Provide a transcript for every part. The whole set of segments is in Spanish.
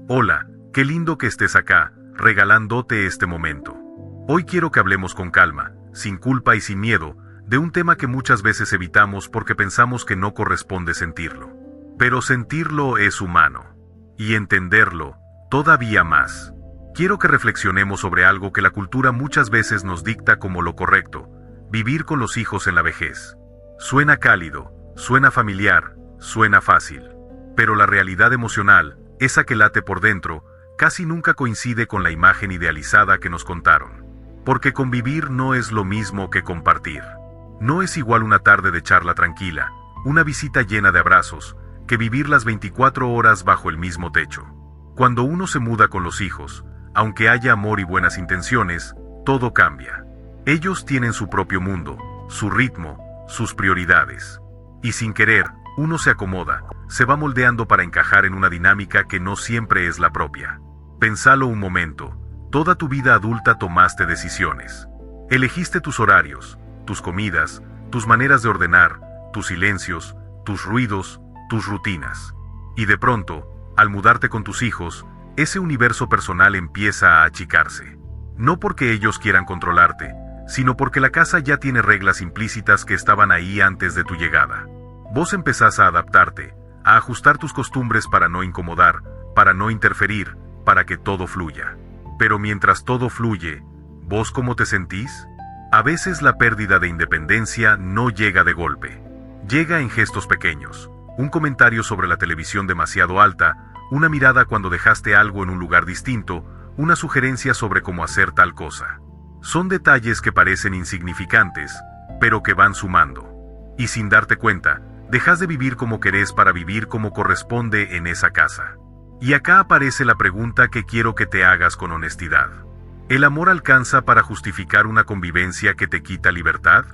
Hola, qué lindo que estés acá, regalándote este momento. Hoy quiero que hablemos con calma, sin culpa y sin miedo, de un tema que muchas veces evitamos porque pensamos que no corresponde sentirlo. Pero sentirlo es humano. Y entenderlo, todavía más. Quiero que reflexionemos sobre algo que la cultura muchas veces nos dicta como lo correcto: vivir con los hijos en la vejez. Suena cálido, suena familiar, suena fácil. Pero la realidad emocional, esa que late por dentro, casi nunca coincide con la imagen idealizada que nos contaron. Porque convivir no es lo mismo que compartir. No es igual una tarde de charla tranquila, una visita llena de abrazos, que vivir las 24 horas bajo el mismo techo. Cuando uno se muda con los hijos, aunque haya amor y buenas intenciones, todo cambia. Ellos tienen su propio mundo, su ritmo, sus prioridades. Y sin querer, uno se acomoda, se va moldeando para encajar en una dinámica que no siempre es la propia. Pensalo un momento, toda tu vida adulta tomaste decisiones. Elegiste tus horarios, tus comidas, tus maneras de ordenar, tus silencios, tus ruidos, tus rutinas. Y de pronto, al mudarte con tus hijos, ese universo personal empieza a achicarse. No porque ellos quieran controlarte, sino porque la casa ya tiene reglas implícitas que estaban ahí antes de tu llegada. Vos empezás a adaptarte, a ajustar tus costumbres para no incomodar, para no interferir, para que todo fluya. Pero mientras todo fluye, ¿vos cómo te sentís? A veces la pérdida de independencia no llega de golpe. Llega en gestos pequeños. Un comentario sobre la televisión demasiado alta, una mirada cuando dejaste algo en un lugar distinto, una sugerencia sobre cómo hacer tal cosa. Son detalles que parecen insignificantes, pero que van sumando. Y sin darte cuenta, dejas de vivir como querés para vivir como corresponde en esa casa. Y acá aparece la pregunta que quiero que te hagas con honestidad. ¿El amor alcanza para justificar una convivencia que te quita libertad?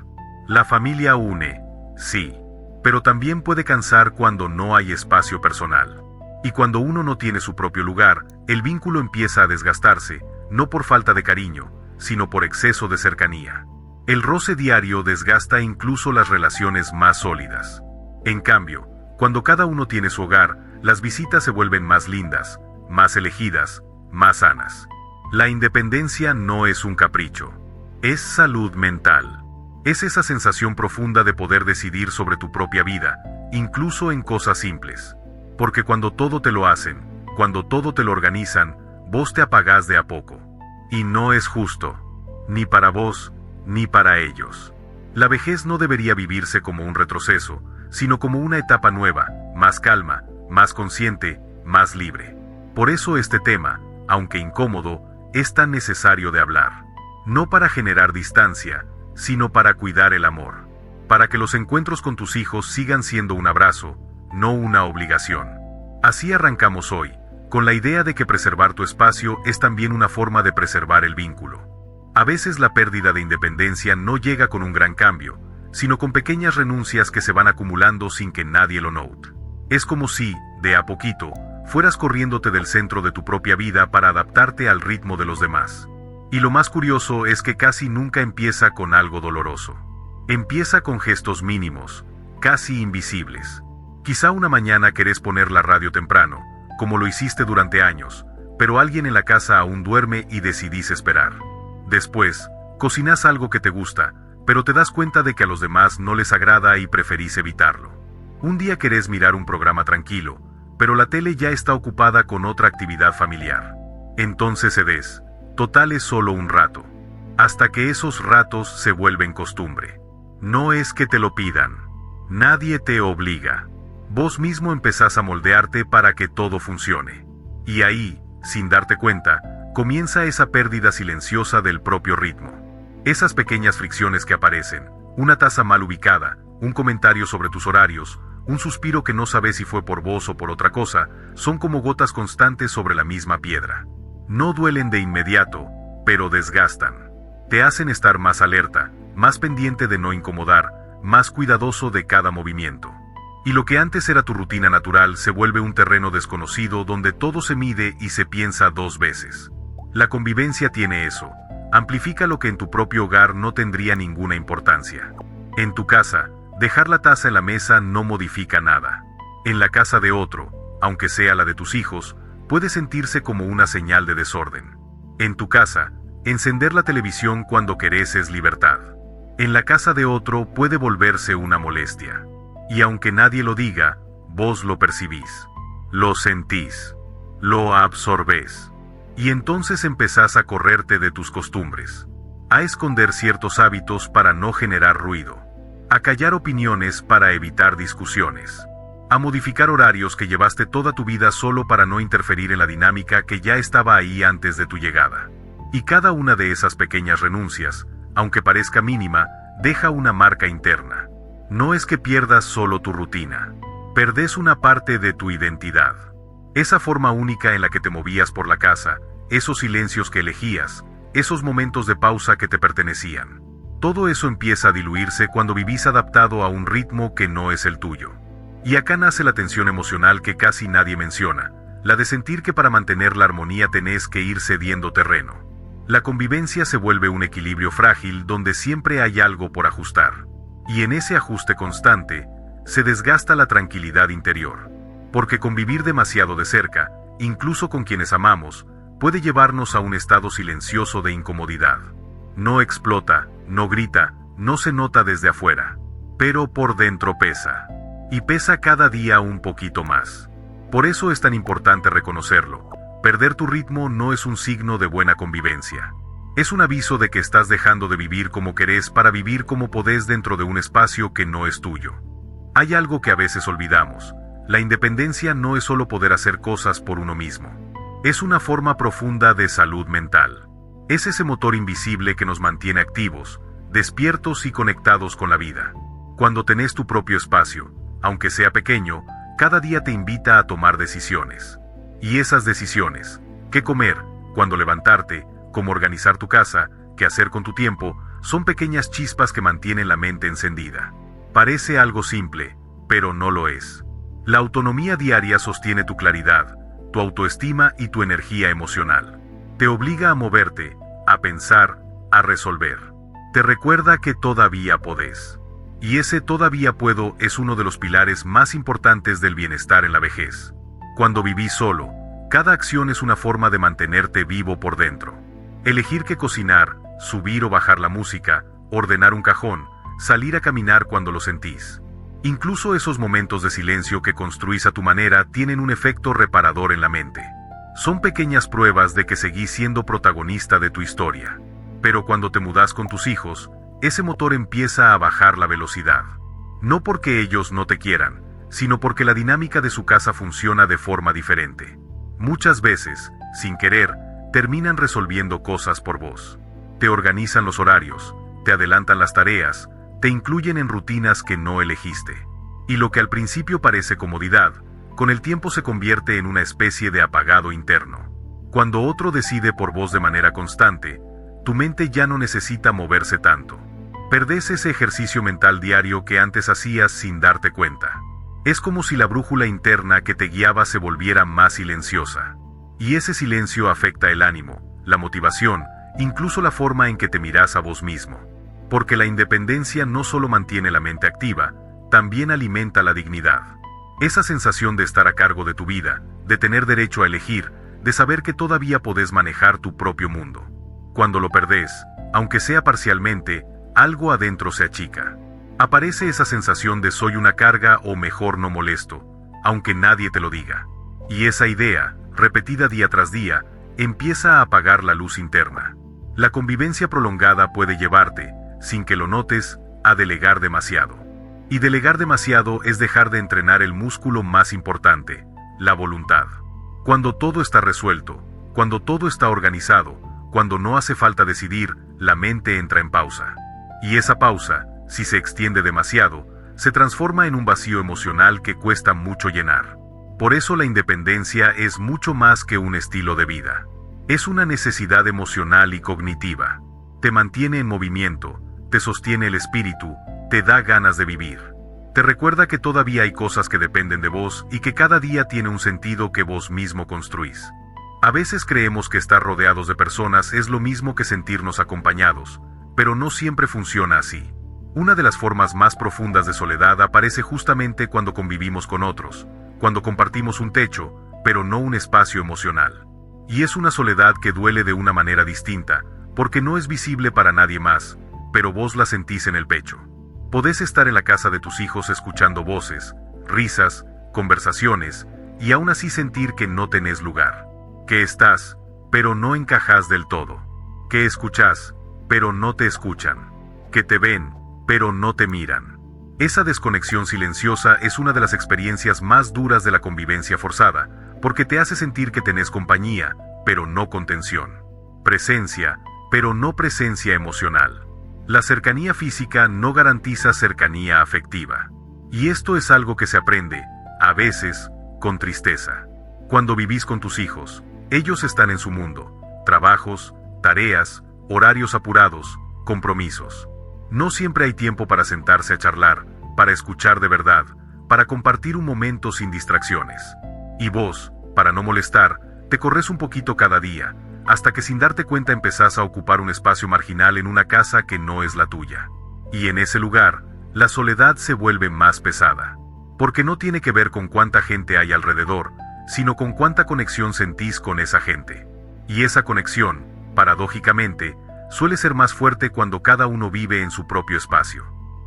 La familia une, sí, pero también puede cansar cuando no hay espacio personal. Y cuando uno no tiene su propio lugar, el vínculo empieza a desgastarse, no por falta de cariño, sino por exceso de cercanía. El roce diario desgasta incluso las relaciones más sólidas. En cambio, cuando cada uno tiene su hogar, las visitas se vuelven más lindas, más elegidas, más sanas. La independencia no es un capricho, es salud mental. Es esa sensación profunda de poder decidir sobre tu propia vida, incluso en cosas simples. Porque cuando todo te lo hacen, cuando todo te lo organizan, vos te apagás de a poco. Y no es justo, ni para vos, ni para ellos. La vejez no debería vivirse como un retroceso, sino como una etapa nueva, más calma, más consciente, más libre. Por eso este tema, aunque incómodo, es tan necesario de hablar. No para generar distancia, sino para cuidar el amor. Para que los encuentros con tus hijos sigan siendo un abrazo, no una obligación. Así arrancamos hoy, con la idea de que preservar tu espacio es también una forma de preservar el vínculo. A veces la pérdida de independencia no llega con un gran cambio, sino con pequeñas renuncias que se van acumulando sin que nadie lo note. Es como si, de a poquito, fueras corriéndote del centro de tu propia vida para adaptarte al ritmo de los demás. Y lo más curioso es que casi nunca empieza con algo doloroso. Empieza con gestos mínimos, casi invisibles. Quizá una mañana querés poner la radio temprano, como lo hiciste durante años, pero alguien en la casa aún duerme y decidís esperar. Después, cocinás algo que te gusta, pero te das cuenta de que a los demás no les agrada y preferís evitarlo. Un día querés mirar un programa tranquilo, pero la tele ya está ocupada con otra actividad familiar. Entonces cedés. Total es solo un rato. Hasta que esos ratos se vuelven costumbre. No es que te lo pidan. Nadie te obliga. Vos mismo empezás a moldearte para que todo funcione. Y ahí, sin darte cuenta, comienza esa pérdida silenciosa del propio ritmo. Esas pequeñas fricciones que aparecen, una taza mal ubicada, un comentario sobre tus horarios, un suspiro que no sabes si fue por vos o por otra cosa, son como gotas constantes sobre la misma piedra. No duelen de inmediato, pero desgastan. Te hacen estar más alerta, más pendiente de no incomodar, más cuidadoso de cada movimiento. Y lo que antes era tu rutina natural se vuelve un terreno desconocido donde todo se mide y se piensa dos veces. La convivencia tiene eso. Amplifica lo que en tu propio hogar no tendría ninguna importancia. En tu casa, dejar la taza en la mesa no modifica nada. En la casa de otro, aunque sea la de tus hijos, puede sentirse como una señal de desorden. En tu casa, encender la televisión cuando querés es libertad. En la casa de otro puede volverse una molestia. Y aunque nadie lo diga, vos lo percibís, lo sentís, lo absorbés. Y entonces empezás a correrte de tus costumbres, a esconder ciertos hábitos para no generar ruido, a callar opiniones para evitar discusiones, a modificar horarios que llevaste toda tu vida solo para no interferir en la dinámica que ya estaba ahí antes de tu llegada. Y cada una de esas pequeñas renuncias, aunque parezca mínima, deja una marca interna. No es que pierdas solo tu rutina, perdés una parte de tu identidad. Esa forma única en la que te movías por la casa, esos silencios que elegías, esos momentos de pausa que te pertenecían. Todo eso empieza a diluirse cuando vivís adaptado a un ritmo que no es el tuyo. Y acá nace la tensión emocional que casi nadie menciona, la de sentir que para mantener la armonía tenés que ir cediendo terreno. La convivencia se vuelve un equilibrio frágil donde siempre hay algo por ajustar. Y en ese ajuste constante, se desgasta la tranquilidad interior. Porque convivir demasiado de cerca, incluso con quienes amamos, puede llevarnos a un estado silencioso de incomodidad. No explota, no grita, no se nota desde afuera. Pero por dentro pesa. Y pesa cada día un poquito más. Por eso es tan importante reconocerlo. Perder tu ritmo no es un signo de buena convivencia. Es un aviso de que estás dejando de vivir como querés para vivir como podés dentro de un espacio que no es tuyo. Hay algo que a veces olvidamos. La independencia no es solo poder hacer cosas por uno mismo. Es una forma profunda de salud mental. Es ese motor invisible que nos mantiene activos, despiertos y conectados con la vida. Cuando tenés tu propio espacio, aunque sea pequeño, cada día te invita a tomar decisiones. Y esas decisiones, qué comer, cuándo levantarte, cómo organizar tu casa, qué hacer con tu tiempo, son pequeñas chispas que mantienen la mente encendida. Parece algo simple, pero no lo es. La autonomía diaria sostiene tu claridad, tu autoestima y tu energía emocional. Te obliga a moverte, a pensar, a resolver. Te recuerda que todavía podés. Y ese todavía puedo es uno de los pilares más importantes del bienestar en la vejez. Cuando vivís solo, cada acción es una forma de mantenerte vivo por dentro. Elegir qué cocinar, subir o bajar la música, ordenar un cajón, salir a caminar cuando lo sentís. Incluso esos momentos de silencio que construís a tu manera tienen un efecto reparador en la mente. Son pequeñas pruebas de que seguís siendo protagonista de tu historia. Pero cuando te mudás con tus hijos, ese motor empieza a bajar la velocidad. No porque ellos no te quieran, sino porque la dinámica de su casa funciona de forma diferente. Muchas veces, sin querer, terminan resolviendo cosas por vos. Te organizan los horarios, te adelantan las tareas, te incluyen en rutinas que no elegiste. Y lo que al principio parece comodidad, con el tiempo se convierte en una especie de apagado interno. Cuando otro decide por vos de manera constante, tu mente ya no necesita moverse tanto. Perdés ese ejercicio mental diario que antes hacías sin darte cuenta. Es como si la brújula interna que te guiaba se volviera más silenciosa. Y ese silencio afecta el ánimo, la motivación, incluso la forma en que te mirás a vos mismo. Porque la independencia no solo mantiene la mente activa, también alimenta la dignidad. Esa sensación de estar a cargo de tu vida, de tener derecho a elegir, de saber que todavía podés manejar tu propio mundo. Cuando lo perdés, aunque sea parcialmente, algo adentro se achica. Aparece esa sensación de soy una carga o mejor no molesto, aunque nadie te lo diga. Y esa idea, repetida día tras día, empieza a apagar la luz interna. La convivencia prolongada puede llevarte, sin que lo notes, a delegar demasiado. Y delegar demasiado es dejar de entrenar el músculo más importante, la voluntad. Cuando todo está resuelto, cuando todo está organizado, cuando no hace falta decidir, la mente entra en pausa. Y esa pausa, si se extiende demasiado, se transforma en un vacío emocional que cuesta mucho llenar. Por eso la independencia es mucho más que un estilo de vida. Es una necesidad emocional y cognitiva. Te mantiene en movimiento, te sostiene el espíritu, te da ganas de vivir. Te recuerda que todavía hay cosas que dependen de vos y que cada día tiene un sentido que vos mismo construís. A veces creemos que estar rodeados de personas es lo mismo que sentirnos acompañados, pero no siempre funciona así. Una de las formas más profundas de soledad aparece justamente cuando convivimos con otros, cuando compartimos un techo, pero no un espacio emocional. Y es una soledad que duele de una manera distinta, porque no es visible para nadie más, pero vos la sentís en el pecho. Podés estar en la casa de tus hijos escuchando voces, risas, conversaciones, y aún así sentir que no tenés lugar. Que estás, pero no encajás del todo. Que escuchás, pero no te escuchan. Que te ven, pero no te miran. Esa desconexión silenciosa es una de las experiencias más duras de la convivencia forzada, porque te hace sentir que tenés compañía, pero no contención. Presencia, pero no presencia emocional. La cercanía física no garantiza cercanía afectiva. Y esto es algo que se aprende, a veces, con tristeza. Cuando vivís con tus hijos, ellos están en su mundo, trabajos, tareas, horarios apurados, compromisos. No siempre hay tiempo para sentarse a charlar, para escuchar de verdad, para compartir un momento sin distracciones. Y vos, para no molestar, te corres un poquito cada día, hasta que sin darte cuenta empezás a ocupar un espacio marginal en una casa que no es la tuya. Y en ese lugar, la soledad se vuelve más pesada. Porque no tiene que ver con cuánta gente hay alrededor, sino con cuánta conexión sentís con esa gente. Y esa conexión, paradójicamente, suele ser más fuerte cuando cada uno vive en su propio espacio.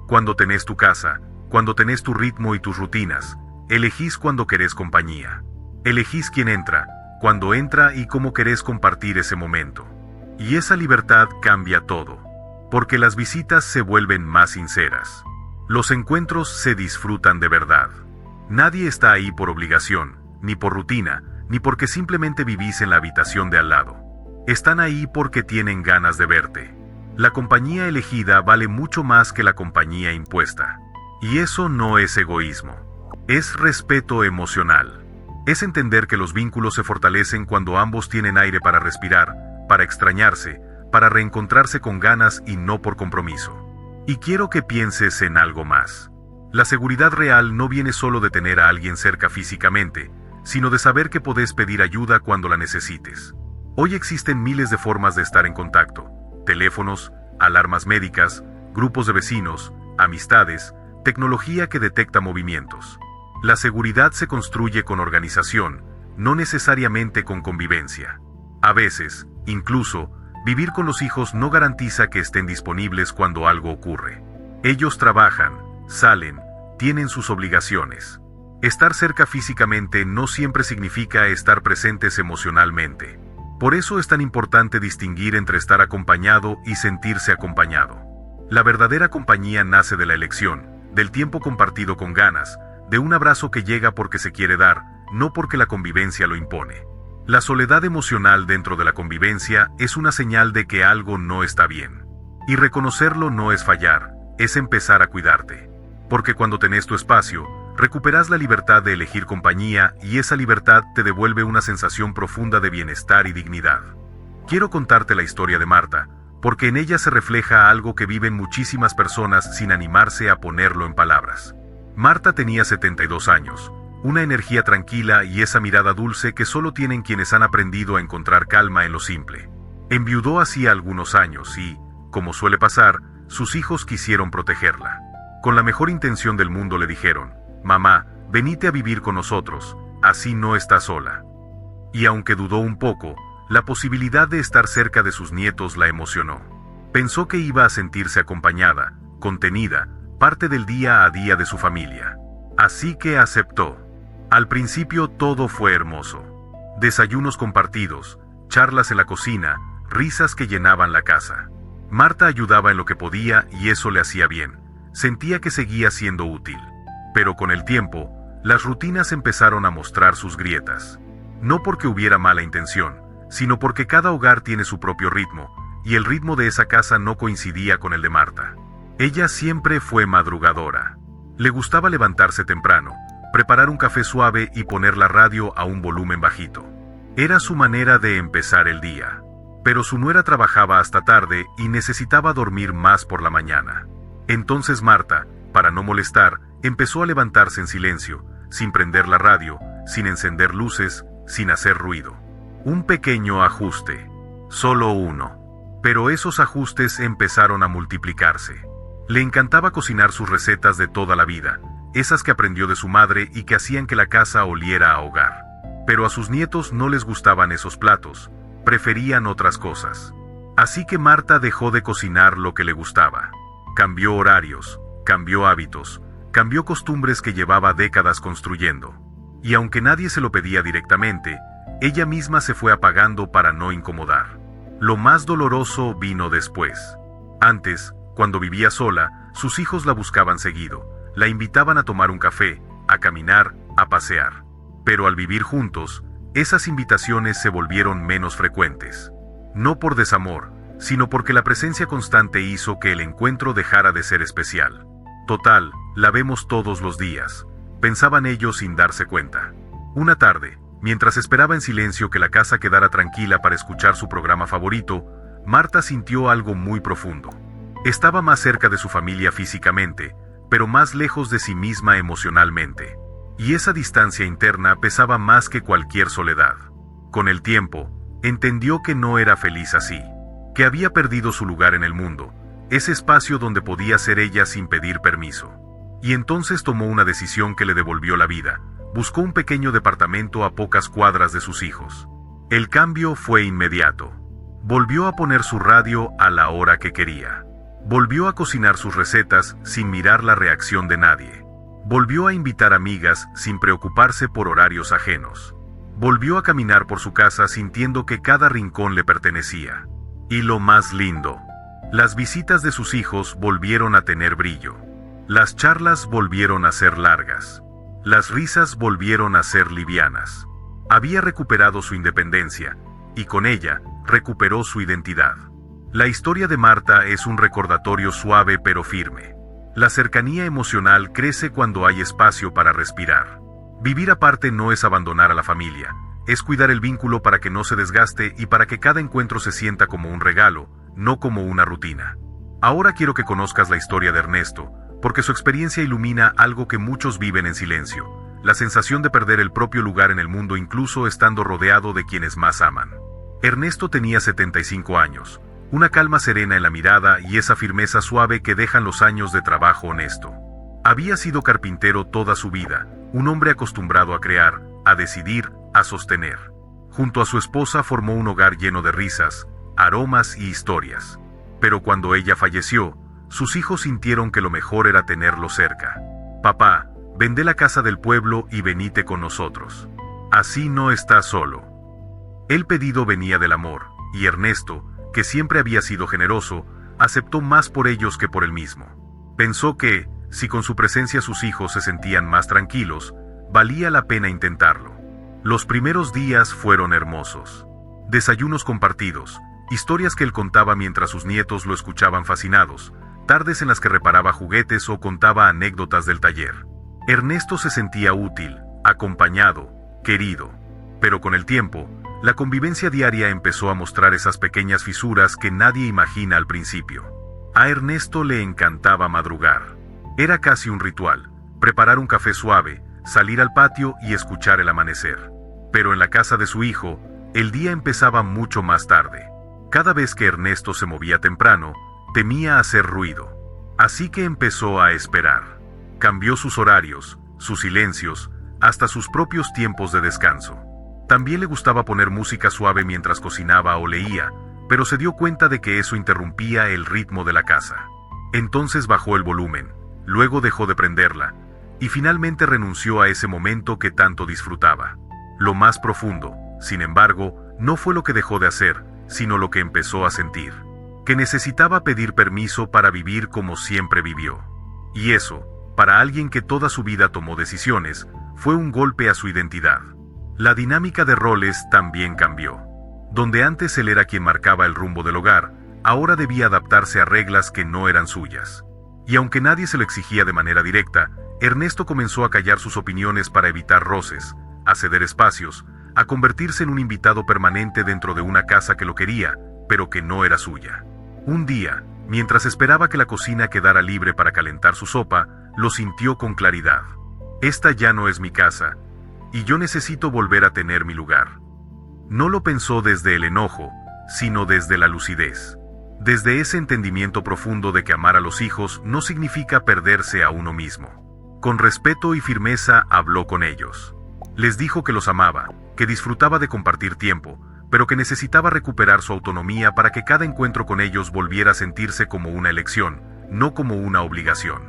Cuando tenés tu casa, cuando tenés tu ritmo y tus rutinas, elegís cuando querés compañía. Elegís quién entra, cuándo entra y cómo querés compartir ese momento. Y esa libertad cambia todo. Porque las visitas se vuelven más sinceras. Los encuentros se disfrutan de verdad. Nadie está ahí por obligación, ni por rutina, ni porque simplemente vivís en la habitación de al lado. Están ahí porque tienen ganas de verte. La compañía elegida vale mucho más que la compañía impuesta. Y eso no es egoísmo. Es respeto emocional. Es entender que los vínculos se fortalecen cuando ambos tienen aire para respirar, para extrañarse, para reencontrarse con ganas y no por compromiso. Y quiero que pienses en algo más. La seguridad real no viene solo de tener a alguien cerca físicamente, sino de saber que podés pedir ayuda cuando la necesites. Hoy existen miles de formas de estar en contacto: teléfonos, alarmas médicas, grupos de vecinos, amistades, tecnología que detecta movimientos. La seguridad se construye con organización, no necesariamente con convivencia. A veces, incluso, vivir con los hijos no garantiza que estén disponibles cuando algo ocurre. Ellos trabajan, salen, tienen sus obligaciones. Estar cerca físicamente no siempre significa estar presentes emocionalmente. Por eso es tan importante distinguir entre estar acompañado y sentirse acompañado. La verdadera compañía nace de la elección, del tiempo compartido con ganas, de un abrazo que llega porque se quiere dar, no porque la convivencia lo impone. La soledad emocional dentro de la convivencia es una señal de que algo no está bien. Y reconocerlo no es fallar, es empezar a cuidarte. Porque cuando tenés tu espacio, recuperás la libertad de elegir compañía y esa libertad te devuelve una sensación profunda de bienestar y dignidad. Quiero contarte la historia de Marta, porque en ella se refleja algo que viven muchísimas personas sin animarse a ponerlo en palabras. Marta tenía 72 años, una energía tranquila y esa mirada dulce que solo tienen quienes han aprendido a encontrar calma en lo simple. Enviudó hacía algunos años y, como suele pasar, sus hijos quisieron protegerla. Con la mejor intención del mundo le dijeron: «Mamá, venite a vivir con nosotros, así no estás sola». Y aunque dudó un poco, la posibilidad de estar cerca de sus nietos la emocionó. Pensó que iba a sentirse acompañada, contenida, parte del día a día de su familia. Así que aceptó. Al principio todo fue hermoso. Desayunos compartidos, charlas en la cocina, risas que llenaban la casa. Marta ayudaba en lo que podía y eso le hacía bien. Sentía que seguía siendo útil. Pero con el tiempo, las rutinas empezaron a mostrar sus grietas. No porque hubiera mala intención, sino porque cada hogar tiene su propio ritmo, y el ritmo de esa casa no coincidía con el de Marta. Ella siempre fue madrugadora. Le gustaba levantarse temprano, preparar un café suave y poner la radio a un volumen bajito. Era su manera de empezar el día. Pero su nuera trabajaba hasta tarde y necesitaba dormir más por la mañana. Entonces Marta, para no molestar, empezó a levantarse en silencio, sin prender la radio, sin encender luces, sin hacer ruido. Un pequeño ajuste. Solo uno. Pero esos ajustes empezaron a multiplicarse. Le encantaba cocinar sus recetas de toda la vida, esas que aprendió de su madre y que hacían que la casa oliera a hogar. Pero a sus nietos no les gustaban esos platos, preferían otras cosas. Así que Marta dejó de cocinar lo que le gustaba. Cambió horarios, cambió hábitos, cambió costumbres que llevaba décadas construyendo. Y aunque nadie se lo pedía directamente, ella misma se fue apagando para no incomodar. Lo más doloroso vino después. Antes, cuando vivía sola, sus hijos la buscaban seguido, la invitaban a tomar un café, a caminar, a pasear. Pero al vivir juntos, esas invitaciones se volvieron menos frecuentes. No por desamor, sino porque la presencia constante hizo que el encuentro dejara de ser especial. Total, la vemos todos los días, pensaban ellos sin darse cuenta. Una tarde, mientras esperaba en silencio que la casa quedara tranquila para escuchar su programa favorito, Marta sintió algo muy profundo. Estaba más cerca de su familia físicamente, pero más lejos de sí misma emocionalmente. Y esa distancia interna pesaba más que cualquier soledad. Con el tiempo, entendió que no era feliz así, que había perdido su lugar en el mundo, ese espacio donde podía ser ella sin pedir permiso. Y entonces tomó una decisión que le devolvió la vida. Buscó un pequeño departamento a pocas cuadras de sus hijos. El cambio fue inmediato. Volvió a poner su radio a la hora que quería. Volvió a cocinar sus recetas sin mirar la reacción de nadie. Volvió a invitar amigas sin preocuparse por horarios ajenos. Volvió a caminar por su casa sintiendo que cada rincón le pertenecía. Y lo más lindo, las visitas de sus hijos volvieron a tener brillo. Las charlas volvieron a ser largas. Las risas volvieron a ser livianas. Había recuperado su independencia, y con ella, recuperó su identidad. La historia de Marta es un recordatorio suave pero firme. La cercanía emocional crece cuando hay espacio para respirar. Vivir aparte no es abandonar a la familia, es cuidar el vínculo para que no se desgaste y para que cada encuentro se sienta como un regalo, no como una rutina. Ahora quiero que conozcas la historia de Ernesto, porque su experiencia ilumina algo que muchos viven en silencio, la sensación de perder el propio lugar en el mundo incluso estando rodeado de quienes más aman. Ernesto tenía 75 años, una calma serena en la mirada y esa firmeza suave que dejan los años de trabajo honesto. Había sido carpintero toda su vida, un hombre acostumbrado a crear, a decidir, a sostener. Junto a su esposa formó un hogar lleno de risas, aromas y historias. Pero cuando ella falleció, sus hijos sintieron que lo mejor era tenerlo cerca. Papá, vende la casa del pueblo y venite con nosotros. Así no estás solo. El pedido venía del amor, y Ernesto, que siempre había sido generoso, aceptó más por ellos que por él mismo. Pensó que, si con su presencia sus hijos se sentían más tranquilos, valía la pena intentarlo. Los primeros días fueron hermosos. Desayunos compartidos, historias que él contaba mientras sus nietos lo escuchaban fascinados, tardes en las que reparaba juguetes o contaba anécdotas del taller. Ernesto se sentía útil, acompañado, querido. Pero con el tiempo, la convivencia diaria empezó a mostrar esas pequeñas fisuras que nadie imagina al principio. A Ernesto le encantaba madrugar. Era casi un ritual, preparar un café suave, salir al patio y escuchar el amanecer. Pero en la casa de su hijo, el día empezaba mucho más tarde. Cada vez que Ernesto se movía temprano, temía hacer ruido. Así que empezó a esperar. Cambió sus horarios, sus silencios, hasta sus propios tiempos de descanso. También le gustaba poner música suave mientras cocinaba o leía, pero se dio cuenta de que eso interrumpía el ritmo de la casa. Entonces bajó el volumen, luego dejó de prenderla, y finalmente renunció a ese momento que tanto disfrutaba. Lo más profundo, sin embargo, no fue lo que dejó de hacer, sino lo que empezó a sentir. Que necesitaba pedir permiso para vivir como siempre vivió. Y eso, para alguien que toda su vida tomó decisiones, fue un golpe a su identidad. La dinámica de roles también cambió. Donde antes él era quien marcaba el rumbo del hogar, ahora debía adaptarse a reglas que no eran suyas. Y aunque nadie se lo exigía de manera directa, Ernesto comenzó a callar sus opiniones para evitar roces, a ceder espacios, a convertirse en un invitado permanente dentro de una casa que lo quería, pero que no era suya. Un día, mientras esperaba que la cocina quedara libre para calentar su sopa, lo sintió con claridad. Esta ya no es mi casa, y yo necesito volver a tener mi lugar. No lo pensó desde el enojo, sino desde la lucidez. Desde ese entendimiento profundo de que amar a los hijos no significa perderse a uno mismo. Con respeto y firmeza habló con ellos. Les dijo que los amaba, que disfrutaba de compartir tiempo, pero que necesitaba recuperar su autonomía para que cada encuentro con ellos volviera a sentirse como una elección, no como una obligación.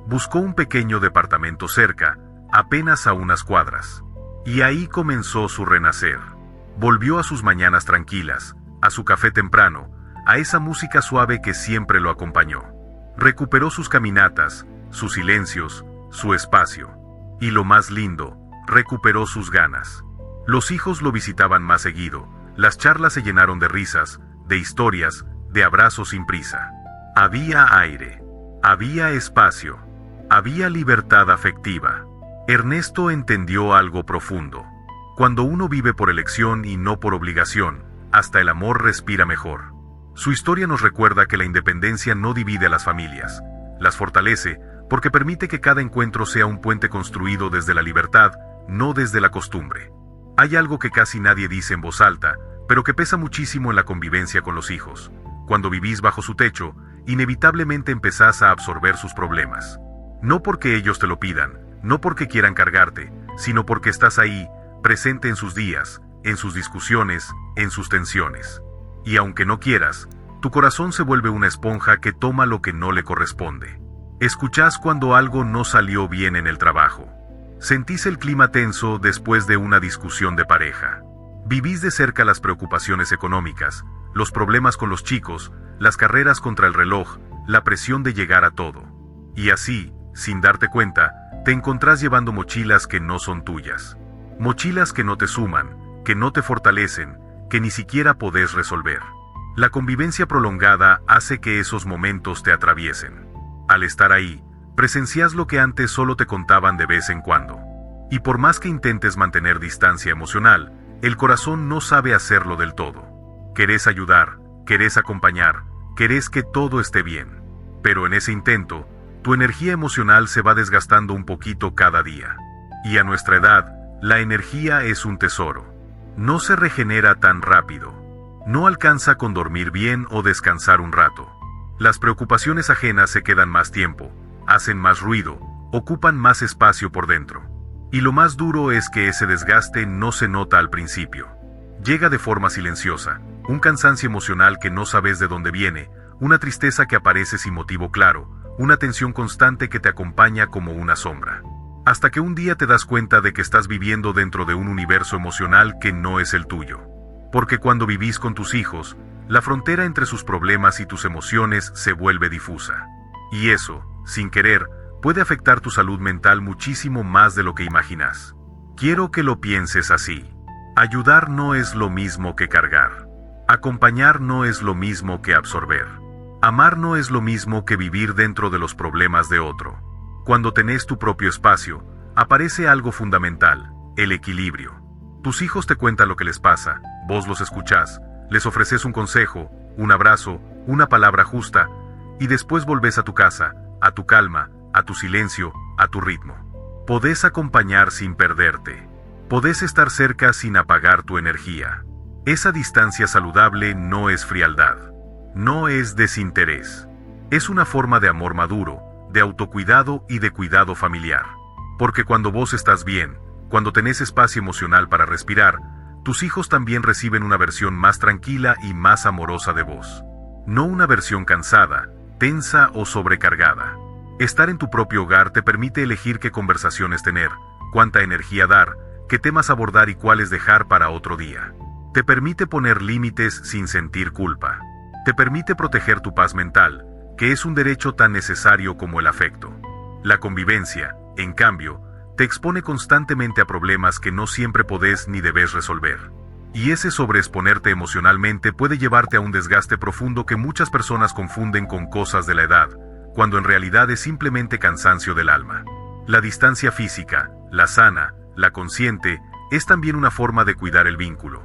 Buscó un pequeño departamento cerca, apenas a unas cuadras. Y ahí comenzó su renacer. Volvió a sus mañanas tranquilas, a su café temprano, a esa música suave que siempre lo acompañó. Recuperó sus caminatas, sus silencios, su espacio. Y lo más lindo, recuperó sus ganas. Los hijos lo visitaban más seguido, las charlas se llenaron de risas, de historias, de abrazos sin prisa. Había aire, había espacio, había libertad afectiva. Ernesto entendió algo profundo. Cuando uno vive por elección y no por obligación, hasta el amor respira mejor. Su historia nos recuerda que la independencia no divide a las familias, las fortalece porque permite que cada encuentro sea un puente construido desde la libertad, no desde la costumbre. Hay algo que casi nadie dice en voz alta, pero que pesa muchísimo en la convivencia con los hijos. Cuando vivís bajo su techo, inevitablemente empezás a absorber sus problemas. No porque ellos te lo pidan, no porque quieran cargarte, sino porque estás ahí, presente en sus días, en sus discusiones, en sus tensiones. Y aunque no quieras, tu corazón se vuelve una esponja que toma lo que no le corresponde. Escuchás cuando algo no salió bien en el trabajo. Sentís el clima tenso después de una discusión de pareja. Vivís de cerca las preocupaciones económicas, los problemas con los chicos, las carreras contra el reloj, la presión de llegar a todo. Y así, sin darte cuenta, te encontrás llevando mochilas que no son tuyas. Mochilas que no te suman, que no te fortalecen, que ni siquiera podés resolver. La convivencia prolongada hace que esos momentos te atraviesen. Al estar ahí, presencias lo que antes solo te contaban de vez en cuando. Y por más que intentes mantener distancia emocional, el corazón no sabe hacerlo del todo. Querés ayudar, querés acompañar, querés que todo esté bien. Pero en ese intento, tu energía emocional se va desgastando un poquito cada día. Y a nuestra edad, la energía es un tesoro. No se regenera tan rápido. No alcanza con dormir bien o descansar un rato. Las preocupaciones ajenas se quedan más tiempo, hacen más ruido, ocupan más espacio por dentro. Y lo más duro es que ese desgaste no se nota al principio. Llega de forma silenciosa, un cansancio emocional que no sabes de dónde viene, una tristeza que aparece sin motivo claro, una tensión constante que te acompaña como una sombra. Hasta que un día te das cuenta de que estás viviendo dentro de un universo emocional que no es el tuyo. Porque cuando vivís con tus hijos, la frontera entre sus problemas y tus emociones se vuelve difusa. Y eso, sin querer, puede afectar tu salud mental muchísimo más de lo que imaginas. Quiero que lo pienses así. Ayudar no es lo mismo que cargar. Acompañar no es lo mismo que absorber. Amar no es lo mismo que vivir dentro de los problemas de otro. Cuando tenés tu propio espacio, aparece algo fundamental, el equilibrio. Tus hijos te cuentan lo que les pasa, vos los escuchás, les ofreces un consejo, un abrazo, una palabra justa, y después volvés a tu casa, a tu calma, a tu silencio, a tu ritmo. Podés acompañar sin perderte. Podés estar cerca sin apagar tu energía. Esa distancia saludable no es frialdad. No es desinterés. Es una forma de amor maduro, de autocuidado y de cuidado familiar. Porque cuando vos estás bien, cuando tenés espacio emocional para respirar, tus hijos también reciben una versión más tranquila y más amorosa de vos. No una versión cansada, tensa o sobrecargada. Estar en tu propio hogar te permite elegir qué conversaciones tener, cuánta energía dar, qué temas abordar y cuáles dejar para otro día. Te permite poner límites sin sentir culpa. Te permite proteger tu paz mental, que es un derecho tan necesario como el afecto. La convivencia, en cambio, te expone constantemente a problemas que no siempre podés ni debes resolver. Y ese sobreexponerte emocionalmente puede llevarte a un desgaste profundo que muchas personas confunden con cosas de la edad, cuando en realidad es simplemente cansancio del alma. La distancia física, la sana, la consciente, es también una forma de cuidar el vínculo.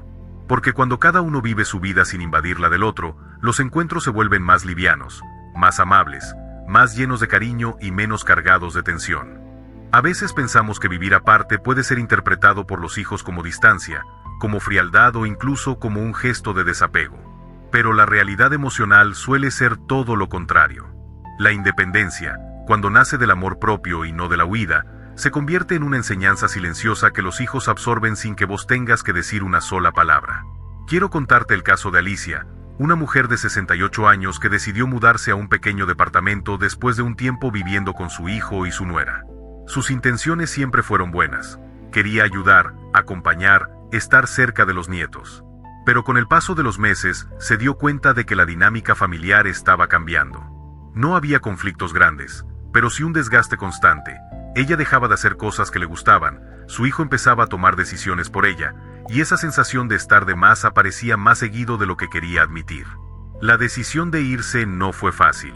Porque cuando cada uno vive su vida sin invadir la del otro, los encuentros se vuelven más livianos, más amables, más llenos de cariño y menos cargados de tensión. A veces pensamos que vivir aparte puede ser interpretado por los hijos como distancia, como frialdad o incluso como un gesto de desapego. Pero la realidad emocional suele ser todo lo contrario. La independencia, cuando nace del amor propio y no de la huida, Se convierte en una enseñanza silenciosa que los hijos absorben sin que vos tengas que decir una sola palabra. Quiero contarte el caso de Alicia, una mujer de 68 años que decidió mudarse a un pequeño departamento después de un tiempo viviendo con su hijo y su nuera. Sus intenciones siempre fueron buenas. Quería ayudar, acompañar, estar cerca de los nietos. Pero con el paso de los meses, se dio cuenta de que la dinámica familiar estaba cambiando. No había conflictos grandes, pero sí un desgaste constante. Ella dejaba de hacer cosas que le gustaban, su hijo empezaba a tomar decisiones por ella, y esa sensación de estar de más aparecía más seguido de lo que quería admitir. La decisión de irse no fue fácil.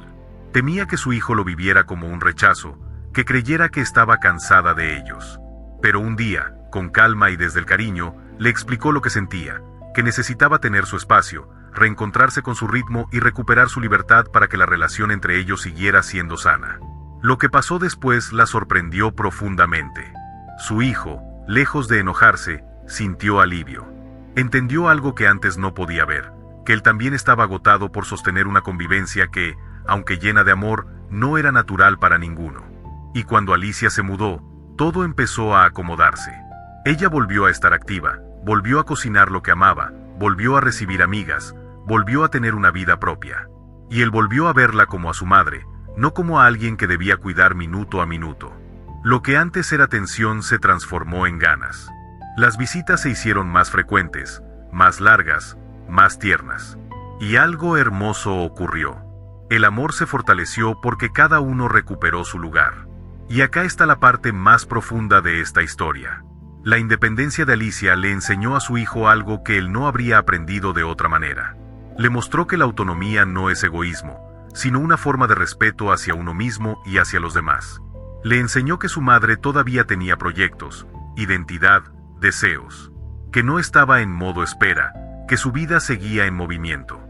Temía que su hijo lo viviera como un rechazo, que creyera que estaba cansada de ellos. Pero un día, con calma y desde el cariño, le explicó lo que sentía, que necesitaba tener su espacio, reencontrarse con su ritmo y recuperar su libertad para que la relación entre ellos siguiera siendo sana. Lo que pasó después la sorprendió profundamente. Su hijo, lejos de enojarse, sintió alivio. Entendió algo que antes no podía ver, que él también estaba agotado por sostener una convivencia que, aunque llena de amor, no era natural para ninguno. Y cuando Alicia se mudó, todo empezó a acomodarse. Ella volvió a estar activa, volvió a cocinar lo que amaba, volvió a recibir amigas, volvió a tener una vida propia. Y él volvió a verla como a su madre, no como a alguien que debía cuidar minuto a minuto. Lo que antes era tensión se transformó en ganas. Las visitas se hicieron más frecuentes, más largas, más tiernas. Y algo hermoso ocurrió. El amor se fortaleció porque cada uno recuperó su lugar. Y acá está la parte más profunda de esta historia. La independencia de Alicia le enseñó a su hijo algo que él no habría aprendido de otra manera. Le mostró que la autonomía no es egoísmo, sino una forma de respeto hacia uno mismo y hacia los demás. Le enseñó que su madre todavía tenía proyectos, identidad, deseos, que no estaba en modo espera, que su vida seguía en movimiento.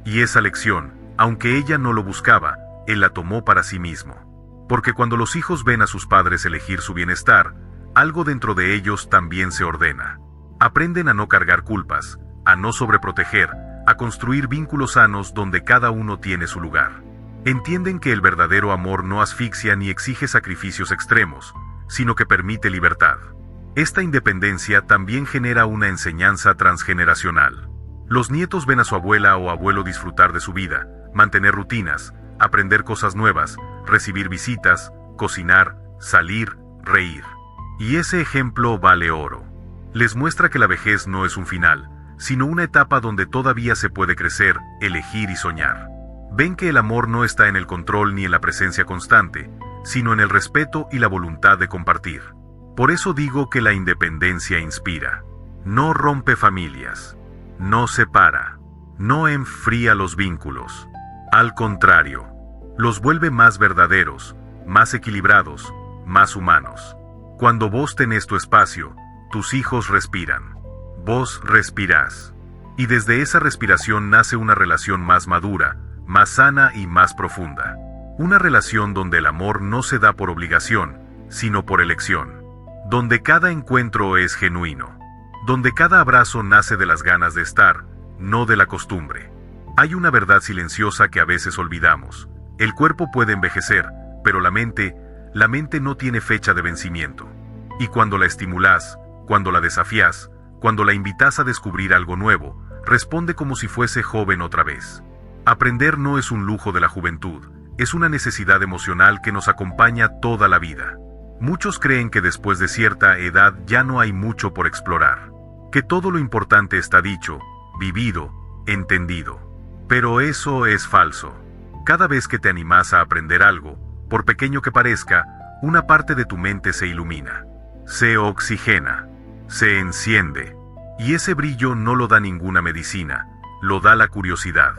Y esa lección, aunque ella no lo buscaba, él la tomó para sí mismo. Porque cuando los hijos ven a sus padres elegir su bienestar, algo dentro de ellos también se ordena. Aprenden a no cargar culpas, a no sobreproteger, a construir vínculos sanos donde cada uno tiene su lugar. Entienden que el verdadero amor no asfixia ni exige sacrificios extremos, sino que permite libertad. Esta independencia también genera una enseñanza transgeneracional. Los nietos ven a su abuela o abuelo disfrutar de su vida, mantener rutinas, aprender cosas nuevas, recibir visitas, cocinar, salir, reír. Y ese ejemplo vale oro. Les muestra que la vejez no es un final, sino una etapa donde todavía se puede crecer, elegir y soñar. Ven que el amor no está en el control ni en la presencia constante, sino en el respeto y la voluntad de compartir. Por eso digo que la independencia inspira. No rompe familias, no separa, no enfría los vínculos. Al contrario, los vuelve más verdaderos, más equilibrados, más humanos. Cuando vos tenés tu espacio, tus hijos respiran. Vos respirás. Y desde esa respiración nace una relación más madura, más sana y más profunda. Una relación donde el amor no se da por obligación, sino por elección. Donde cada encuentro es genuino. Donde cada abrazo nace de las ganas de estar, no de la costumbre. Hay una verdad silenciosa que a veces olvidamos. El cuerpo puede envejecer, pero la mente no tiene fecha de vencimiento. Y cuando la estimulás, cuando la desafías, cuando la invitas a descubrir algo nuevo, responde como si fuese joven otra vez. Aprender no es un lujo de la juventud, es una necesidad emocional que nos acompaña toda la vida. Muchos creen que después de cierta edad ya no hay mucho por explorar, que todo lo importante está dicho, vivido, entendido. Pero eso es falso. Cada vez que te animas a aprender algo, por pequeño que parezca, una parte de tu mente se ilumina, se oxigena, se enciende. Y ese brillo no lo da ninguna medicina, lo da la curiosidad.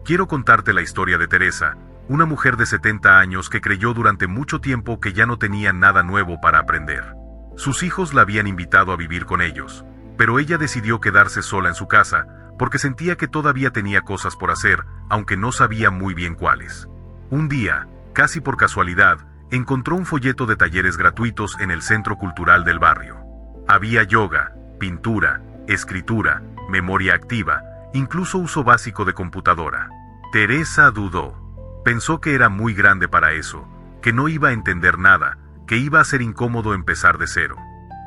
Quiero contarte la historia de Teresa, una mujer de 70 años que creyó durante mucho tiempo que ya no tenía nada nuevo para aprender. Sus hijos la habían invitado a vivir con ellos, pero ella decidió quedarse sola en su casa, porque sentía que todavía tenía cosas por hacer, aunque no sabía muy bien cuáles. Un día, casi por casualidad, encontró un folleto de talleres gratuitos en el centro cultural del barrio. Había yoga, pintura, escritura, memoria activa, incluso uso básico de computadora. Teresa dudó. Pensó que era muy grande para eso, que no iba a entender nada, que iba a ser incómodo empezar de cero.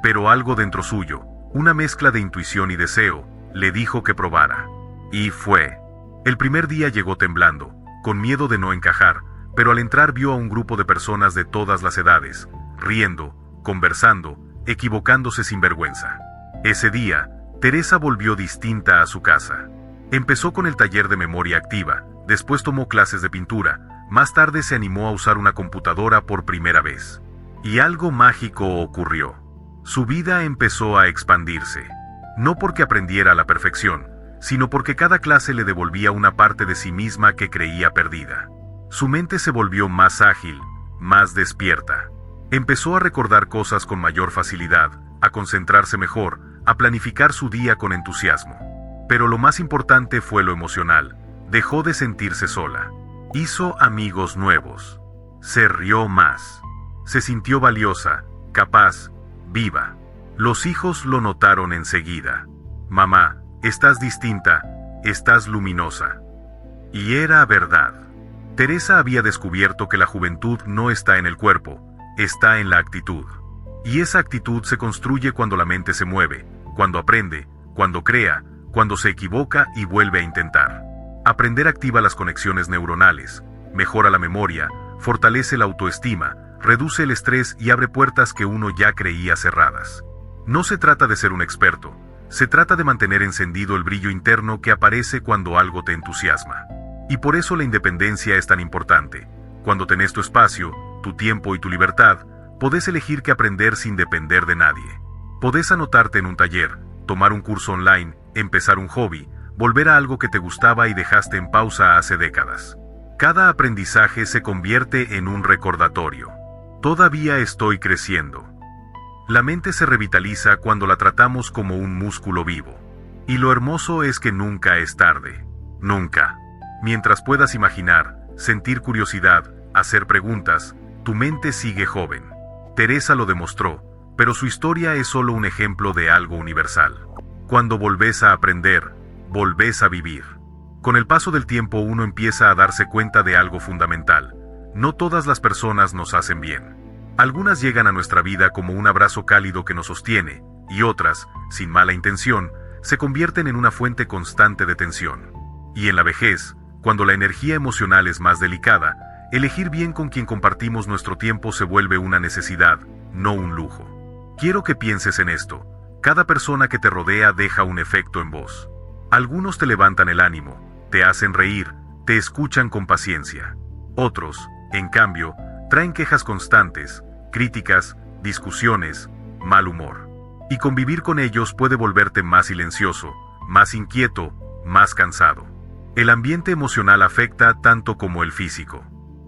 Pero algo dentro suyo, una mezcla de intuición y deseo, le dijo que probara. Y fue. El primer día llegó temblando, con miedo de no encajar, pero al entrar vio a un grupo de personas de todas las edades, riendo, conversando, equivocándose sin vergüenza. Ese día, Teresa volvió distinta a su casa. Empezó con el taller de memoria activa, después tomó clases de pintura, más tarde se animó a usar una computadora por primera vez. Y algo mágico ocurrió. Su vida empezó a expandirse. No porque aprendiera a la perfección, sino porque cada clase le devolvía una parte de sí misma que creía perdida. Su mente se volvió más ágil, más despierta. Empezó a recordar cosas con mayor facilidad, a concentrarse mejor, a planificar su día con entusiasmo. Pero lo más importante fue lo emocional. Dejó de sentirse sola. Hizo amigos nuevos. Se rió más. Se sintió valiosa, capaz, viva. Los hijos lo notaron enseguida. Mamá, estás distinta, estás luminosa. Y era verdad. Teresa había descubierto que la juventud no está en el cuerpo, está en la actitud. Y esa actitud se construye cuando la mente se mueve, cuando aprende, cuando crea, cuando se equivoca y vuelve a intentar. Aprender activa las conexiones neuronales, mejora la memoria, fortalece la autoestima, reduce el estrés y abre puertas que uno ya creía cerradas. No se trata de ser un experto, se trata de mantener encendido el brillo interno que aparece cuando algo te entusiasma. Y por eso la independencia es tan importante. Cuando tenés tu espacio, tu tiempo y tu libertad, podés elegir qué aprender sin depender de nadie. Podés anotarte en un taller, tomar un curso online, empezar un hobby, volver a algo que te gustaba y dejaste en pausa hace décadas. Cada aprendizaje se convierte en un recordatorio. Todavía estoy creciendo. La mente se revitaliza cuando la tratamos como un músculo vivo. Y lo hermoso es que nunca es tarde. Nunca. Mientras puedas imaginar, sentir curiosidad, hacer preguntas, tu mente sigue joven. Teresa lo demostró, pero su historia es solo un ejemplo de algo universal. Cuando volvés a aprender, volvés a vivir. Con el paso del tiempo uno empieza a darse cuenta de algo fundamental. No todas las personas nos hacen bien. Algunas llegan a nuestra vida como un abrazo cálido que nos sostiene, y otras, sin mala intención, se convierten en una fuente constante de tensión. Y en la vejez, cuando la energía emocional es más delicada, elegir bien con quien compartimos nuestro tiempo se vuelve una necesidad, no un lujo. Quiero que pienses en esto. Cada persona que te rodea deja un efecto en vos. Algunos te levantan el ánimo, te hacen reír, te escuchan con paciencia. Otros, en cambio, traen quejas constantes, críticas, discusiones, mal humor. Y convivir con ellos puede volverte más silencioso, más inquieto, más cansado. El ambiente emocional afecta tanto como el físico.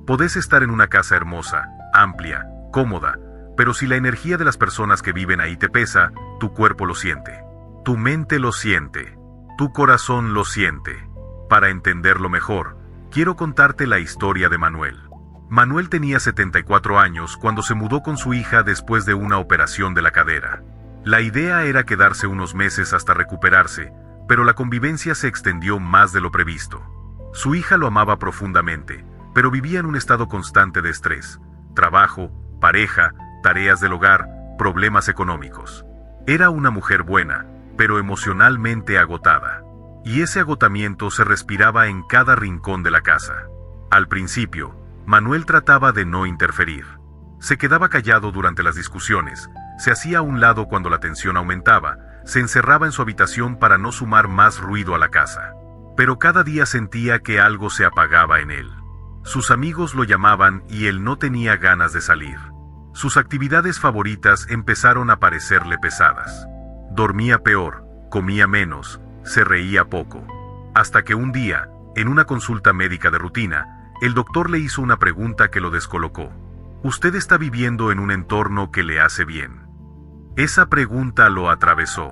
Podés estar en una casa hermosa, amplia, cómoda, pero si la energía de las personas que viven ahí te pesa, tu cuerpo lo siente. Tu mente lo siente. Tu corazón lo siente. Para entenderlo mejor, quiero contarte la historia de Manuel. Manuel tenía 74 años cuando se mudó con su hija después de una operación de la cadera. La idea era quedarse unos meses hasta recuperarse, pero la convivencia se extendió más de lo previsto. Su hija lo amaba profundamente, pero vivía en un estado constante de estrés, trabajo, pareja, tareas del hogar, problemas económicos. Era una mujer buena, pero emocionalmente agotada. Y ese agotamiento se respiraba en cada rincón de la casa. Al principio, Manuel trataba de no interferir. Se quedaba callado durante las discusiones, se hacía a un lado cuando la tensión aumentaba, se encerraba en su habitación para no sumar más ruido a la casa. Pero cada día sentía que algo se apagaba en él. Sus amigos lo llamaban y él no tenía ganas de salir. Sus actividades favoritas empezaron a parecerle pesadas. Dormía peor, comía menos, se reía poco. Hasta que un día, en una consulta médica de rutina, el doctor le hizo una pregunta que lo descolocó. ¿Usted está viviendo en un entorno que le hace bien? Esa pregunta lo atravesó,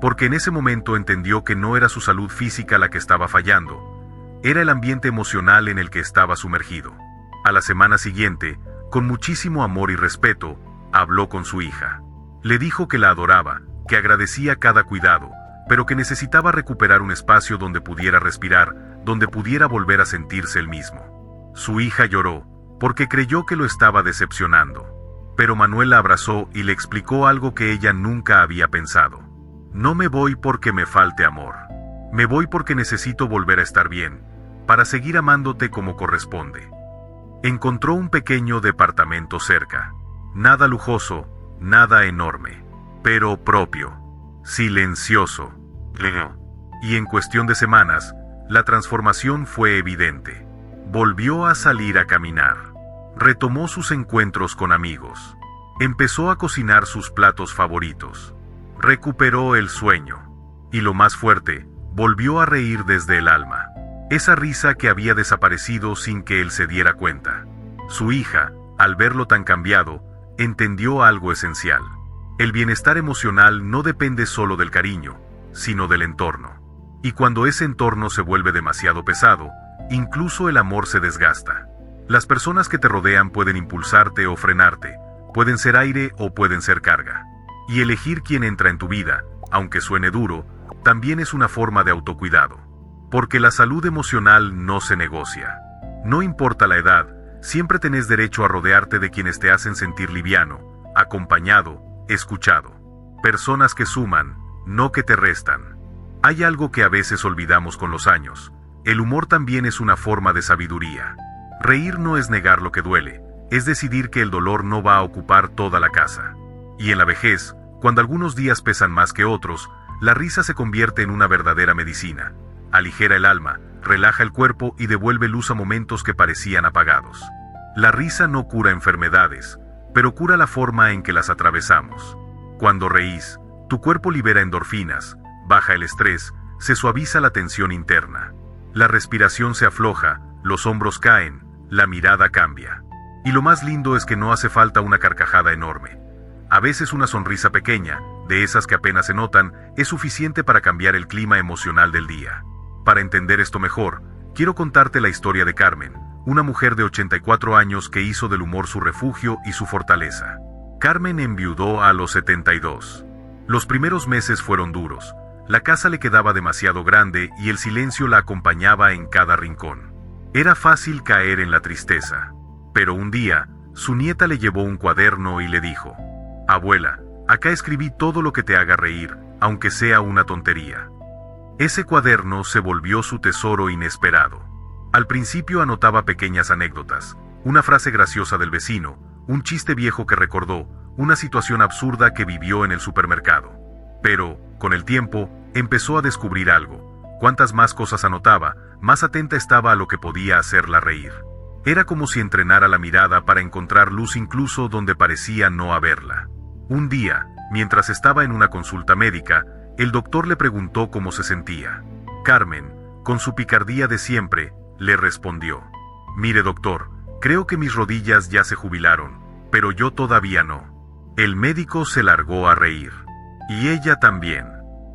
porque en ese momento entendió que no era su salud física la que estaba fallando, era el ambiente emocional en el que estaba sumergido. A la semana siguiente, con muchísimo amor y respeto, habló con su hija. Le dijo que la adoraba, que agradecía cada cuidado, pero que necesitaba recuperar un espacio donde pudiera respirar, donde pudiera volver a sentirse el mismo. Su hija lloró, porque creyó que lo estaba decepcionando. Pero Manuel la abrazó y le explicó algo que ella nunca había pensado. No me voy porque me falte amor. Me voy porque necesito volver a estar bien, para seguir amándote como corresponde. Encontró un pequeño departamento cerca. Nada lujoso, nada enorme, pero propio, silencioso. Y en cuestión de semanas, la transformación fue evidente. Volvió a salir a caminar. Retomó sus encuentros con amigos. Empezó a cocinar sus platos favoritos. Recuperó el sueño. Y lo más fuerte, volvió a reír desde el alma. Esa risa que había desaparecido sin que él se diera cuenta. Su hija, al verlo tan cambiado, entendió algo esencial. El bienestar emocional no depende solo del cariño, sino del entorno. Y cuando ese entorno se vuelve demasiado pesado, incluso el amor se desgasta. Las personas que te rodean pueden impulsarte o frenarte, pueden ser aire o pueden ser carga. Y elegir quién entra en tu vida, aunque suene duro, también es una forma de autocuidado. Porque la salud emocional no se negocia. No importa la edad, siempre tenés derecho a rodearte de quienes te hacen sentir liviano, acompañado, escuchado. Personas que suman, no que te restan. Hay algo que a veces olvidamos con los años. El humor también es una forma de sabiduría. Reír no es negar lo que duele, es decidir que el dolor no va a ocupar toda la casa. Y en la vejez, cuando algunos días pesan más que otros, la risa se convierte en una verdadera medicina. Aligera el alma, relaja el cuerpo y devuelve luz a momentos que parecían apagados. La risa no cura enfermedades, pero cura la forma en que las atravesamos. Cuando reís, tu cuerpo libera endorfinas, baja el estrés, se suaviza la tensión interna. La respiración se afloja, los hombros caen, la mirada cambia. Y lo más lindo es que no hace falta una carcajada enorme. A veces una sonrisa pequeña, de esas que apenas se notan, es suficiente para cambiar el clima emocional del día. Para entender esto mejor, quiero contarte la historia de Carmen, una mujer de 84 años que hizo del humor su refugio y su fortaleza. Carmen enviudó a los 72. Los primeros meses fueron duros. La casa le quedaba demasiado grande y el silencio la acompañaba en cada rincón. Era fácil caer en la tristeza. Pero un día, su nieta le llevó un cuaderno y le dijo: «Abuela, acá escribí todo lo que te haga reír, aunque sea una tontería». Ese cuaderno se volvió su tesoro inesperado. Al principio anotaba pequeñas anécdotas, una frase graciosa del vecino, un chiste viejo que recordó, una situación absurda que vivió en el supermercado. Pero, con el tiempo, empezó a descubrir algo. Cuantas más cosas anotaba, más atenta estaba a lo que podía hacerla reír. Era como si entrenara la mirada para encontrar luz incluso donde parecía no haberla. Un día, mientras estaba en una consulta médica, el doctor le preguntó cómo se sentía. Carmen, con su picardía de siempre, le respondió: «Mire doctor, creo que mis rodillas ya se jubilaron, pero yo todavía no». El médico se largó a reír. Y ella también.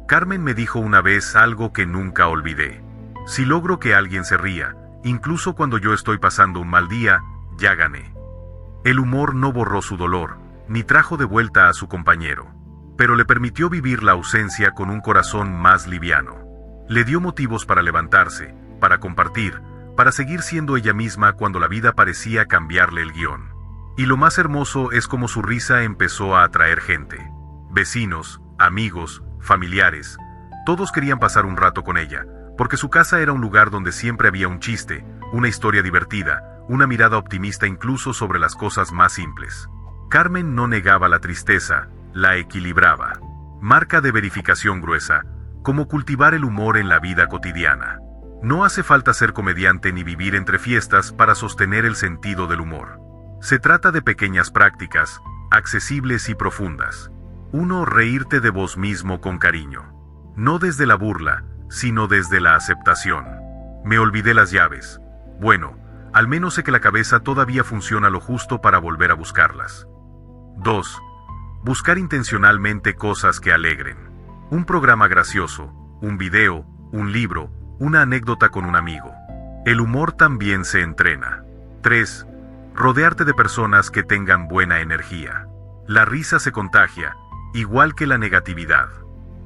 Carmen me dijo una vez algo que nunca olvidé: «Si logro que alguien se ría, incluso cuando yo estoy pasando un mal día, ya gané». El humor no borró su dolor, ni trajo de vuelta a su compañero, pero le permitió vivir la ausencia con un corazón más liviano. Le dio motivos para levantarse, para compartir, para seguir siendo ella misma cuando la vida parecía cambiarle el guión. Y lo más hermoso es cómo su risa empezó a atraer gente. Vecinos, amigos, familiares, todos querían pasar un rato con ella, porque su casa era un lugar donde siempre había un chiste, una historia divertida, una mirada optimista incluso sobre las cosas más simples. Carmen no negaba la tristeza, la equilibraba. Marca de verificación gruesa, como cultivar el humor en la vida cotidiana. No hace falta ser comediante ni vivir entre fiestas para sostener el sentido del humor. Se trata de pequeñas prácticas, accesibles y profundas. 1. Reírte de vos mismo con cariño. No desde la burla, sino desde la aceptación. Me olvidé las llaves. Bueno, al menos sé que la cabeza todavía funciona lo justo para volver a buscarlas. 2. Buscar intencionalmente cosas que alegren. Un programa gracioso, un video, un libro, una anécdota con un amigo. El humor también se entrena. 3. Rodearte de personas que tengan buena energía. La risa se contagia, igual que la negatividad.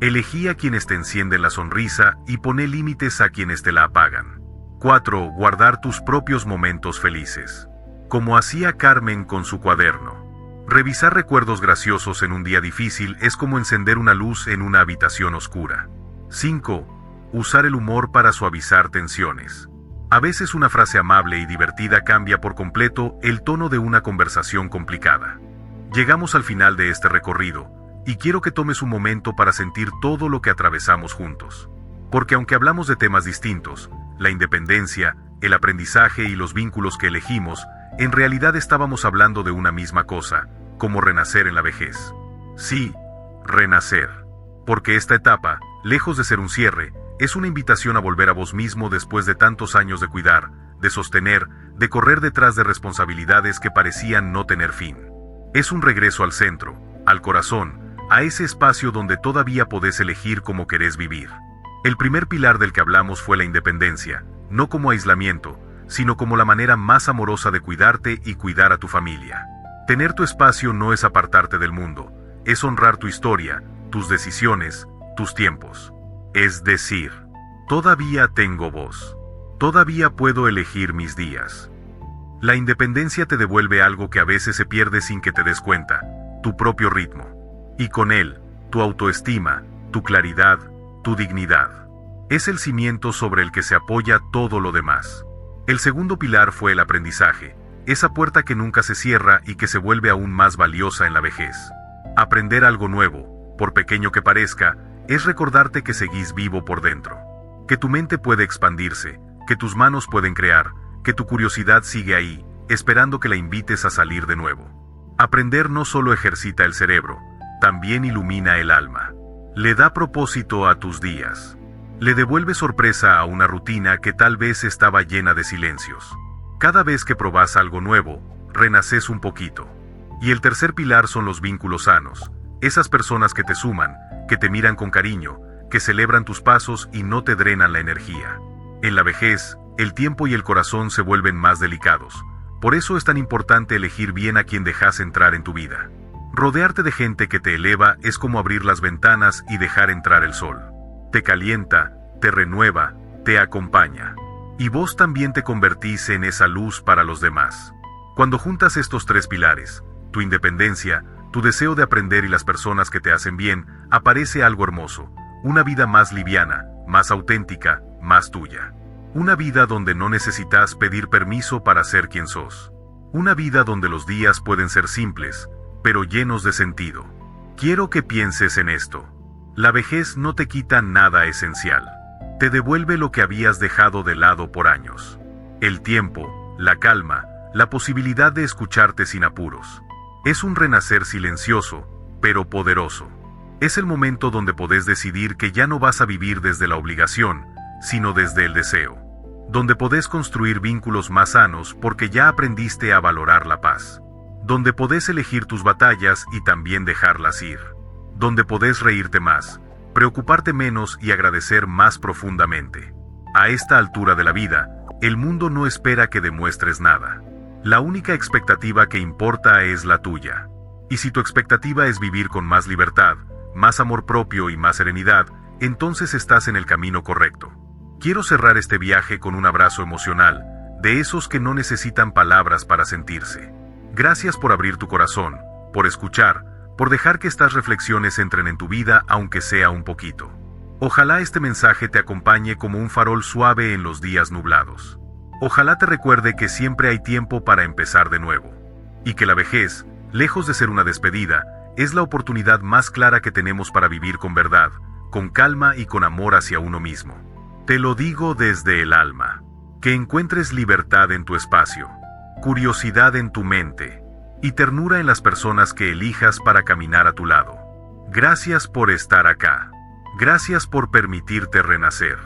Elegí a quienes te encienden la sonrisa y poné límites a quienes te la apagan. 4. Guardar tus propios momentos felices. Como hacía Carmen con su cuaderno. Revisar recuerdos graciosos en un día difícil es como encender una luz en una habitación oscura. 5. Usar el humor para suavizar tensiones. A veces una frase amable y divertida cambia por completo el tono de una conversación complicada. Llegamos al final de este recorrido, y quiero que tomes un momento para sentir todo lo que atravesamos juntos. Porque aunque hablamos de temas distintos, la independencia, el aprendizaje y los vínculos que elegimos, en realidad estábamos hablando de una misma cosa, como renacer en la vejez. Sí, renacer. Porque esta etapa, lejos de ser un cierre, es una invitación a volver a vos mismo después de tantos años de cuidar, de sostener, de correr detrás de responsabilidades que parecían no tener fin. Es un regreso al centro, al corazón, a ese espacio donde todavía podés elegir cómo querés vivir. El primer pilar del que hablamos fue la independencia, no como aislamiento, sino como la manera más amorosa de cuidarte y cuidar a tu familia. Tener tu espacio no es apartarte del mundo, es honrar tu historia, tus decisiones, tus tiempos. Es decir, todavía tengo voz. Todavía puedo elegir mis días. La independencia te devuelve algo que a veces se pierde sin que te des cuenta, tu propio ritmo. Y con él, tu autoestima, tu claridad, tu dignidad. Es el cimiento sobre el que se apoya todo lo demás. El segundo pilar fue el aprendizaje, esa puerta que nunca se cierra y que se vuelve aún más valiosa en la vejez. Aprender algo nuevo, por pequeño que parezca, es recordarte que seguís vivo por dentro. Que tu mente puede expandirse, que tus manos pueden crear, que tu curiosidad sigue ahí, esperando que la invites a salir de nuevo. Aprender no solo ejercita el cerebro, también ilumina el alma. Le da propósito a tus días. Le devuelve sorpresa a una rutina que tal vez estaba llena de silencios. Cada vez que probás algo nuevo, renaces un poquito. Y el tercer pilar son los vínculos sanos, esas personas que te suman, que te miran con cariño, que celebran tus pasos y no te drenan la energía. En la vejez, el tiempo y el corazón se vuelven más delicados. Por eso es tan importante elegir bien a quien dejas entrar en tu vida. Rodearte de gente que te eleva es como abrir las ventanas y dejar entrar el sol. Te calienta, te renueva, te acompaña. Y vos también te convertís en esa luz para los demás. Cuando juntas estos tres pilares, tu independencia, tu deseo de aprender y las personas que te hacen bien, aparece algo hermoso, una vida más liviana, más auténtica, más tuya. Una vida donde no necesitas pedir permiso para ser quien sos. Una vida donde los días pueden ser simples, pero llenos de sentido. Quiero que pienses en esto. La vejez no te quita nada esencial. Te devuelve lo que habías dejado de lado por años. El tiempo, la calma, la posibilidad de escucharte sin apuros. Es un renacer silencioso, pero poderoso. Es el momento donde podés decidir que ya no vas a vivir desde la obligación, sino desde el deseo. Donde podés construir vínculos más sanos porque ya aprendiste a valorar la paz. Donde podés elegir tus batallas y también dejarlas ir. Donde podés reírte más, preocuparte menos y agradecer más profundamente. A esta altura de la vida, el mundo no espera que demuestres nada. La única expectativa que importa es la tuya. Y si tu expectativa es vivir con más libertad, más amor propio y más serenidad, entonces estás en el camino correcto. Quiero cerrar este viaje con un abrazo emocional, de esos que no necesitan palabras para sentirse. Gracias por abrir tu corazón, por escuchar, por dejar que estas reflexiones entren en tu vida aunque sea un poquito. Ojalá este mensaje te acompañe como un farol suave en los días nublados. Ojalá te recuerde que siempre hay tiempo para empezar de nuevo. Y que la vejez, lejos de ser una despedida, es la oportunidad más clara que tenemos para vivir con verdad, con calma y con amor hacia uno mismo. Te lo digo desde el alma. Que encuentres libertad en tu espacio, curiosidad en tu mente, y ternura en las personas que elijas para caminar a tu lado. Gracias por estar acá. Gracias por permitirte renacer.